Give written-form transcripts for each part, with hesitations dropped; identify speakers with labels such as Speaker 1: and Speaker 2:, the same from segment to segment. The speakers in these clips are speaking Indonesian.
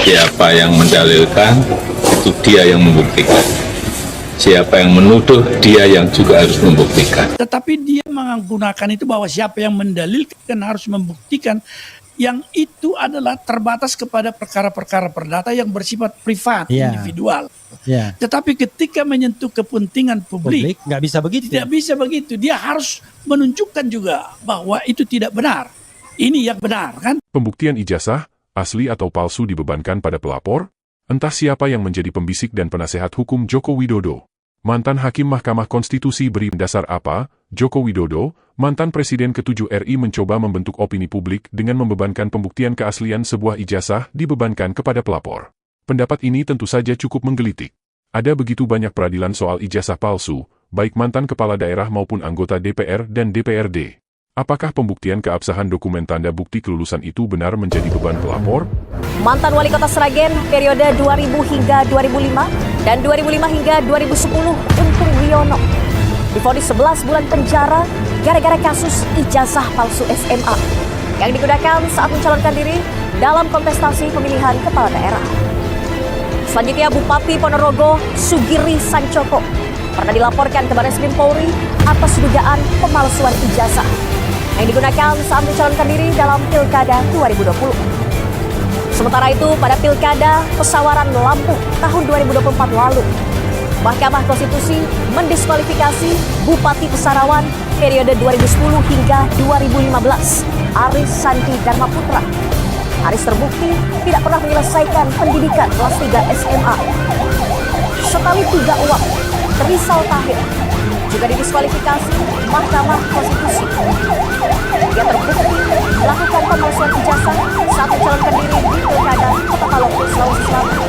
Speaker 1: Siapa yang mendalilkan, itu dia yang membuktikan. Siapa yang menuduh, dia yang juga harus membuktikan.
Speaker 2: Tetapi dia menggunakan itu bahwa siapa yang mendalilkan harus membuktikan, yang itu adalah terbatas kepada perkara-perkara perdata yang bersifat privat, individual. Tetapi ketika menyentuh kepentingan publik
Speaker 3: nggak bisa begitu.
Speaker 2: Tidak bisa begitu. Dia harus menunjukkan juga bahwa itu tidak benar. Ini yang benar, kan?
Speaker 4: Pembuktian ijazah, asli atau palsu dibebankan pada pelapor? Entah siapa yang menjadi pembisik dan penasehat hukum Joko Widodo. Mantan Hakim Mahkamah Konstitusi beri dasar apa? Joko Widodo, mantan Presiden ke-7 RI mencoba membentuk opini publik dengan membebankan pembuktian keaslian sebuah ijazah dibebankan kepada pelapor. Pendapat ini tentu saja cukup menggelitik. Ada begitu banyak peradilan soal ijazah palsu, baik mantan kepala daerah maupun anggota DPR dan DPRD. Apakah pembuktian keabsahan dokumen tanda bukti kelulusan itu benar menjadi beban pelapor?
Speaker 5: Mantan Wali Kota Sragen periode 2000 hingga 2005 dan 2005 hingga 2010 Untung Wiono divonis 11 bulan penjara gara-gara kasus ijazah palsu SMA yang digunakan saat mencalonkan diri dalam kontestasi pemilihan kepala daerah. Selanjutnya Bupati Ponorogo Sugiri Sancoko pernah dilaporkan ke Barreskrim Polri atas dugaan pemalsuan ijazah yang digunakan saat mencalonkan diri dalam Pilkada 2020. Sementara itu, pada Pilkada Pesawaran Lampung tahun 2024 lalu, Mahkamah Konstitusi mendiskualifikasi Bupati Pesarawan periode 2010 hingga 2015, Aris Sandi Dharma Putra. Aris terbukti tidak pernah menyelesaikan pendidikan kelas 3 SMA. Sekali 3 uang, Rizal Tahir juga didiskualifikasi Mahkamah Konstitusi. Dia terbukti melakukan pemalsuan ijazah saat mencalonkan diri di Pilkada Kota Palopo, Sulawesi Selatan.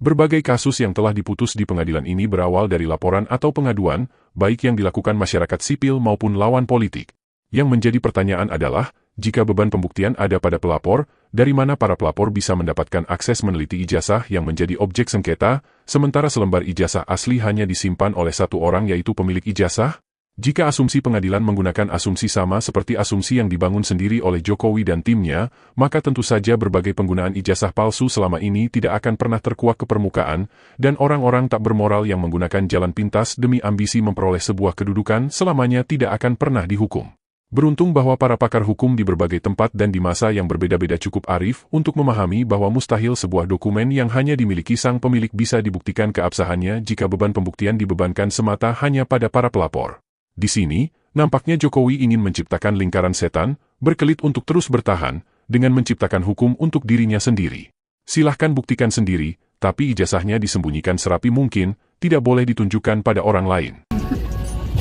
Speaker 4: Berbagai kasus yang telah diputus di pengadilan ini berawal dari laporan atau pengaduan, baik yang dilakukan masyarakat sipil maupun lawan politik. Yang menjadi pertanyaan adalah, jika beban pembuktian ada pada pelapor, dari mana para pelapor bisa mendapatkan akses meneliti ijazah yang menjadi objek sengketa, sementara selembar ijazah asli hanya disimpan oleh satu orang yaitu pemilik ijazah? Jika asumsi pengadilan menggunakan asumsi sama seperti asumsi yang dibangun sendiri oleh Jokowi dan timnya, maka tentu saja berbagai penggunaan ijazah palsu selama ini tidak akan pernah terkuak ke permukaan, dan orang-orang tak bermoral yang menggunakan jalan pintas demi ambisi memperoleh sebuah kedudukan selamanya tidak akan pernah dihukum. Beruntung bahwa para pakar hukum di berbagai tempat dan di masa yang berbeda-beda cukup arif untuk memahami bahwa mustahil sebuah dokumen yang hanya dimiliki sang pemilik bisa dibuktikan keabsahannya jika beban pembuktian dibebankan semata hanya pada para pelapor. Di sini, nampaknya Jokowi ingin menciptakan lingkaran setan, berkelit untuk terus bertahan, dengan menciptakan hukum untuk dirinya sendiri. Silahkan buktikan sendiri, tapi ijazahnya disembunyikan serapi mungkin, tidak boleh ditunjukkan pada orang lain.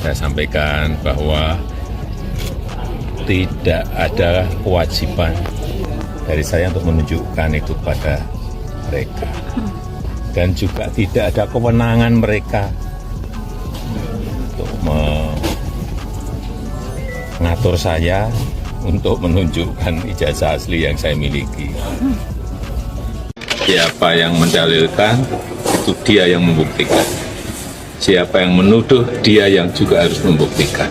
Speaker 1: Saya sampaikan bahwa tidak ada kewajiban dari saya untuk menunjukkan itu pada mereka. Dan juga tidak ada kewenangan mereka untuk mengatur saya untuk menunjukkan ijazah asli yang saya miliki. Siapa yang mendalilkan, itu dia yang membuktikan. Siapa yang menuduh, dia yang juga harus membuktikan.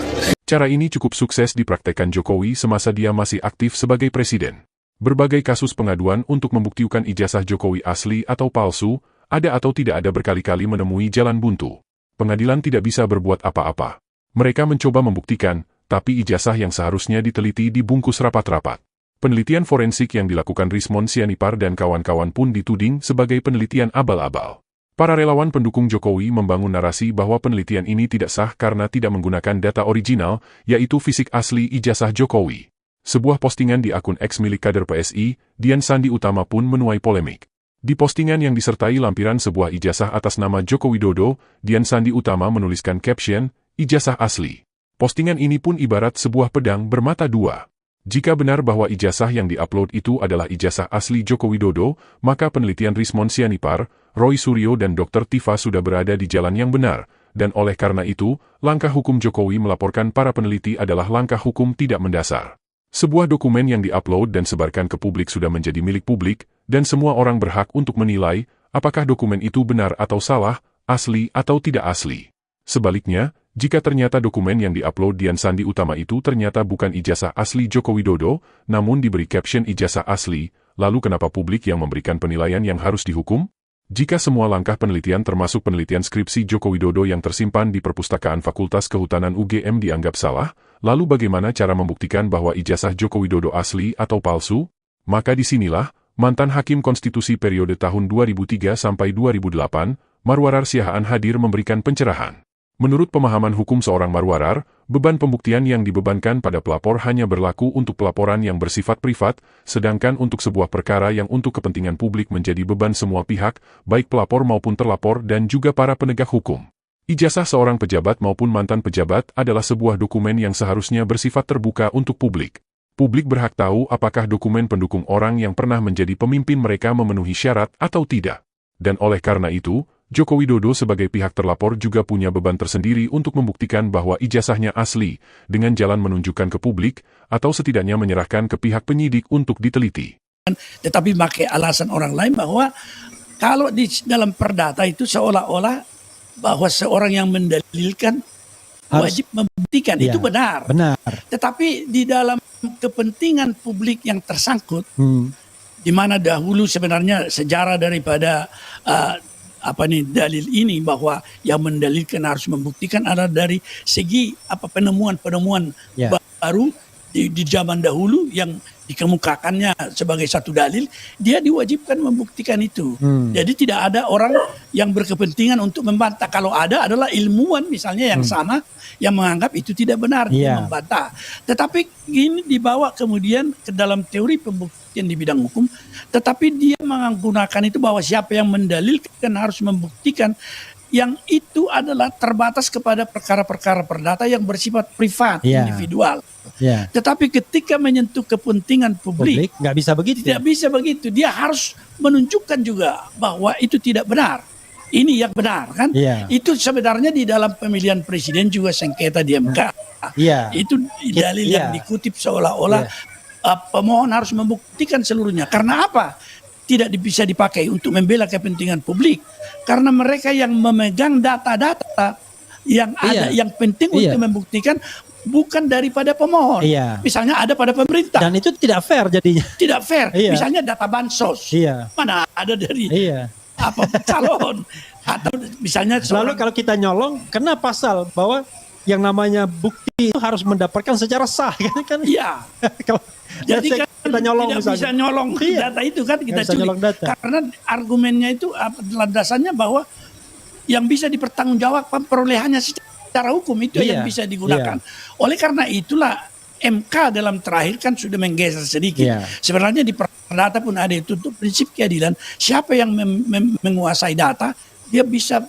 Speaker 4: Cara ini cukup sukses dipraktekkan Jokowi semasa dia masih aktif sebagai presiden. Berbagai kasus pengaduan untuk membuktikan ijazah Jokowi asli atau palsu, ada atau tidak ada berkali-kali menemui jalan buntu. Pengadilan tidak bisa berbuat apa-apa. Mereka mencoba membuktikan, tapi ijazah yang seharusnya diteliti dibungkus rapat-rapat. Penelitian forensik yang dilakukan Rismon Sianipar dan kawan-kawan pun dituding sebagai penelitian abal-abal. Para relawan pendukung Jokowi membangun narasi bahwa penelitian ini tidak sah karena tidak menggunakan data original, yaitu fisik asli ijazah Jokowi. Sebuah postingan di akun X milik kader PSI, Dian Sandi Utama pun menuai polemik. Di postingan yang disertai lampiran sebuah ijazah atas nama Joko Widodo, Dian Sandi Utama menuliskan caption, ijazah asli. Postingan ini pun ibarat sebuah pedang bermata dua. Jika benar bahwa ijazah yang diupload itu adalah ijazah asli Joko Widodo, maka penelitian Rismon Sianipar, Roy Suryo dan Dr. Tifa sudah berada di jalan yang benar, dan oleh karena itu, langkah hukum Jokowi melaporkan para peneliti adalah langkah hukum tidak mendasar. Sebuah dokumen yang diupload dan sebarkan ke publik sudah menjadi milik publik, dan semua orang berhak untuk menilai, apakah dokumen itu benar atau salah, asli atau tidak asli. Sebaliknya, jika ternyata dokumen yang diupload Dian Sandi Utama itu ternyata bukan ijazah asli Joko Widodo, namun diberi caption ijazah asli, lalu kenapa publik yang memberikan penilaian yang harus dihukum? Jika semua langkah penelitian termasuk penelitian skripsi Joko Widodo yang tersimpan di Perpustakaan Fakultas Kehutanan UGM dianggap salah, lalu bagaimana cara membuktikan bahwa ijazah Joko Widodo asli atau palsu? Maka disinilah, mantan Hakim Konstitusi periode tahun 2003 sampai 2008, Marwarar Siahaan hadir memberikan pencerahan. Menurut pemahaman hukum seorang Marwarar, beban pembuktian yang dibebankan pada pelapor hanya berlaku untuk pelaporan yang bersifat privat, sedangkan untuk sebuah perkara yang untuk kepentingan publik menjadi beban semua pihak, baik pelapor maupun terlapor dan juga para penegak hukum. Ijazah seorang pejabat maupun mantan pejabat adalah sebuah dokumen yang seharusnya bersifat terbuka untuk publik. Publik berhak tahu apakah dokumen pendukung orang yang pernah menjadi pemimpin mereka memenuhi syarat atau tidak. Dan oleh karena itu, Joko Widodo sebagai pihak terlapor juga punya beban tersendiri untuk membuktikan bahwa ijazahnya asli, dengan jalan menunjukkan ke publik, atau setidaknya menyerahkan ke pihak penyidik untuk diteliti.
Speaker 2: Tetapi pakai alasan orang lain bahwa kalau di dalam perdata itu seolah-olah bahwa seorang yang mendalilkan wajib membuktikan, itu benar. Tetapi di dalam kepentingan publik yang tersangkut, di mana dahulu sebenarnya sejarah daripada dalil ini bahwa yang mendalilkan harus membuktikan adalah dari segi penemuan-penemuan baru di zaman dahulu yang dikemukakannya sebagai satu dalil, dia diwajibkan membuktikan itu. Jadi tidak ada orang yang berkepentingan untuk membantah. Kalau ada adalah ilmuwan misalnya yang sama yang menganggap itu tidak benar, dia membantah. Tetapi ini dibawa kemudian ke dalam teori pembuktian di bidang hukum, tetapi dia menggunakan itu bahwa siapa yang mendalilkan harus membuktikan, yang itu adalah terbatas kepada perkara-perkara perdata yang bersifat privat, individual. Tetapi ketika menyentuh kepentingan publik
Speaker 3: nggak bisa begitu.
Speaker 2: Tidak bisa begitu. Dia harus menunjukkan juga bahwa itu tidak benar. Ini yang benar kan? Itu sebenarnya di dalam pemilihan presiden juga sengketa di MK. Itu dalil yang dikutip seolah-olah pemohon harus membuktikan seluruhnya. Karena apa? Tidak bisa dipakai untuk membela kepentingan publik, karena mereka yang memegang data-data yang ada yang penting untuk membuktikan bukan daripada pemohon. Misalnya ada pada pemerintah.
Speaker 3: Dan itu tidak fair jadinya.
Speaker 2: Tidak fair. Misalnya data bansos. Mana ada dari calon atau misalnya
Speaker 3: lalu kalau kita nyolong kena pasal bahwa yang namanya bukti itu harus mendapatkan secara sah kan? Jadi kan kita nyolong
Speaker 2: tidak
Speaker 3: misalnya.
Speaker 2: bisa nyolong data itu kan kita culik. Karena argumennya itu landasannya bahwa yang bisa dipertanggungjawabkan perolehannya secara hukum itu yang bisa digunakan. Oleh karena itulah MK dalam terakhir kan sudah menggeser sedikit. Sebenarnya di perdata pun ada itu untuk prinsip keadilan. Siapa yang menguasai data, dia bisa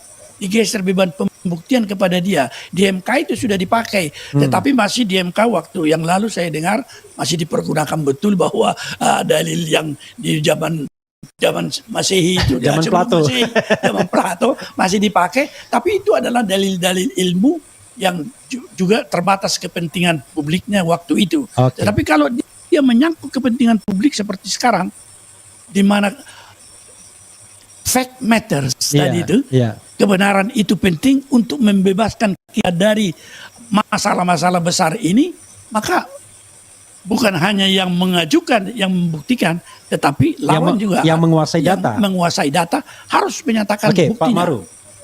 Speaker 2: digeser beban pembuktian kepada dia. Di MK itu sudah dipakai, tetapi masih di MK waktu yang lalu saya dengar masih dipergunakan betul bahwa dalil yang di zaman Masehi itu,
Speaker 3: zaman
Speaker 2: Plato masih dipakai, tapi itu adalah dalil-dalil ilmu yang juga terbatas kepentingan publiknya waktu itu. Tetapi kalau dia menyangkut kepentingan publik seperti sekarang, di mana fact matters tadi itu, kebenaran itu penting untuk membebaskan kita dari masalah-masalah besar ini, maka bukan hanya yang mengajukan, yang membuktikan, tetapi lawan juga
Speaker 3: yang menguasai data.
Speaker 2: Menguasai data harus menyatakan buktinya.
Speaker 3: Pak Maru,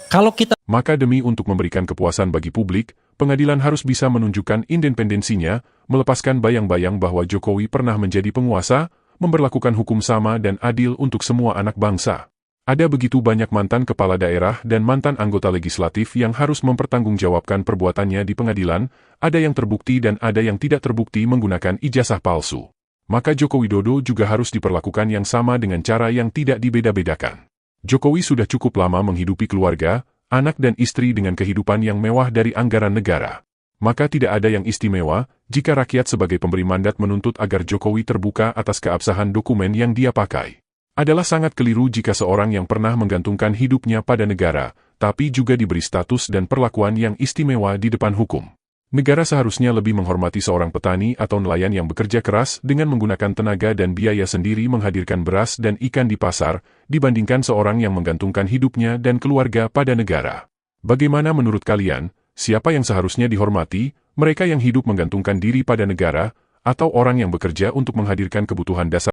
Speaker 3: kalau kita
Speaker 4: maka demi untuk memberikan kepuasan bagi publik, pengadilan harus bisa menunjukkan independensinya, melepaskan bayang-bayang bahwa Jokowi pernah menjadi penguasa, memberlakukan hukum sama dan adil untuk semua anak bangsa. Ada begitu banyak mantan kepala daerah dan mantan anggota legislatif yang harus mempertanggungjawabkan perbuatannya di pengadilan, ada yang terbukti dan ada yang tidak terbukti menggunakan ijazah palsu. Maka Joko Widodo juga harus diperlakukan yang sama dengan cara yang tidak dibeda-bedakan. Jokowi sudah cukup lama menghidupi keluarga, anak dan istri dengan kehidupan yang mewah dari anggaran negara. Maka tidak ada yang istimewa jika rakyat sebagai pemberi mandat menuntut agar Jokowi terbuka atas keabsahan dokumen yang dia pakai. Adalah sangat keliru jika seorang yang pernah menggantungkan hidupnya pada negara, tapi juga diberi status dan perlakuan yang istimewa di depan hukum. Negara seharusnya lebih menghormati seorang petani atau nelayan yang bekerja keras dengan menggunakan tenaga dan biaya sendiri menghadirkan beras dan ikan di pasar, dibandingkan seorang yang menggantungkan hidupnya dan keluarga pada negara. Bagaimana menurut kalian, siapa yang seharusnya dihormati, mereka yang hidup menggantungkan diri pada negara, atau orang yang bekerja untuk menghadirkan kebutuhan dasar